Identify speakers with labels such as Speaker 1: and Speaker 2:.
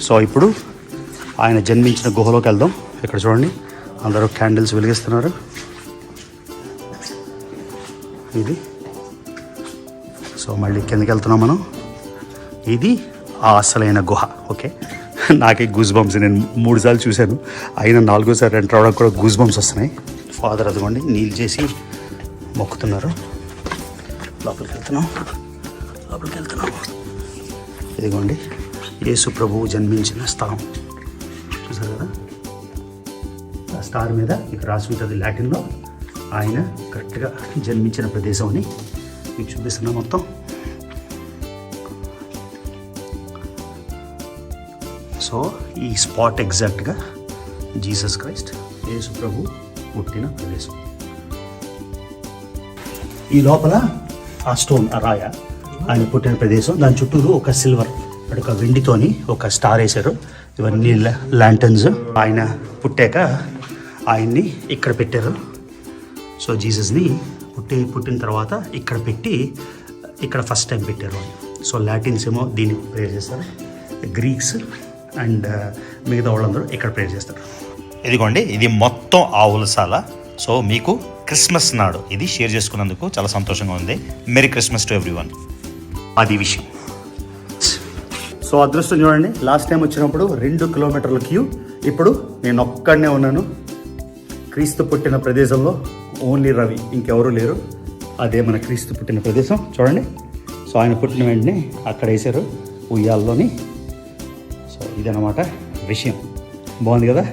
Speaker 1: So ఇప్పుడు ఆయన జన్మించిన గుహలోకి వెళ్దాం. ఇక్కడ చూడండి, అందరూ క్యాండిల్స్ వెలిగిస్తున్నారు. ఇది సో మళ్ళీ కిందకి వెళ్తున్నాం మనం. ఇది ఆ అసలైన గుహ. ఓకే, నాకే గూస్ బంప్స్. నేను 3 సార్లు చూశాను, అయినా 4వ సారి ఎంటర్ అవడానికి కూడా గూస్ బంప్స్ వస్తున్నాయి. ఫాదర్ అదిగోండి నీళ్ళు చేసి మొక్కుతున్నారు. లోపలికి వెళ్తున్నాం. ఇదిగోండి యేసు ప్రభువు జన్మించిన స్థలం చూసారు కదా. ఆ స్టార్ మీద ఇక్కడ రాసి ఉంటుంది లాటిన్లో. ఆయన కరెక్ట్గా జన్మించిన ప్రదేశం అని మీకు చూపిస్తున్నా మొత్తం. సో ఈ స్పాట్ ఎగ్జాక్ట్గా జీసస్ క్రైస్ట్ యేసు ప్రభు పుట్టిన ప్రదేశం. ఈ లోపల ఆ స్టోన్, ఆ రాయ ఆయన పుట్టిన ప్రదేశం. దాని చుట్టూరు ఒక సిల్వర్, ఒక వెండితోని ఒక స్టార్ వేశారు. ఇవన్నీ ల్యాంటర్న్స్. ఆయన పుట్టాక ఆయన్ని ఇక్కడ పెట్టారు. సో జీసస్ని పుట్టిన తర్వాత ఇక్కడ పెట్టి ఇక్కడ ఫస్ట్ టైం పెట్టారు. సో లాటిన్స్ ఏమో దీన్ని ప్రేయర్ చేస్తారు, గ్రీక్స్ అండ్ మిగతా వాళ్ళందరూ ఇక్కడ ప్రేయర్ చేస్తారు.
Speaker 2: ఇదిగోండి, ఇది మొత్తం ఆవులసాల. సో మీకు క్రిస్మస్ నాడు ఇది షేర్ చేసుకున్నందుకు చాలా సంతోషంగా ఉంది. Merry Christmas to everyone.
Speaker 1: అది విషయం. సో అదృష్టం చూడండి, లాస్ట్ టైం వచ్చినప్పుడు 2 కిలోమీటర్ల క్యూ. ఇప్పుడు నేను ఒక్కడనే ఉన్నాను క్రీస్తు పుట్టిన ప్రదేశంలో. ఓన్లీ రవి, ఇంకెవరూ లేరు. అదే మన క్రీస్తు పుట్టిన ప్రదేశం చూడండి. సో ఆయన పుట్టిన వెంటనే అక్కడ వేశారు ఉయ్యాల్లోని. సో ఇదన్నమాట విషయం. బాగుంది కదా.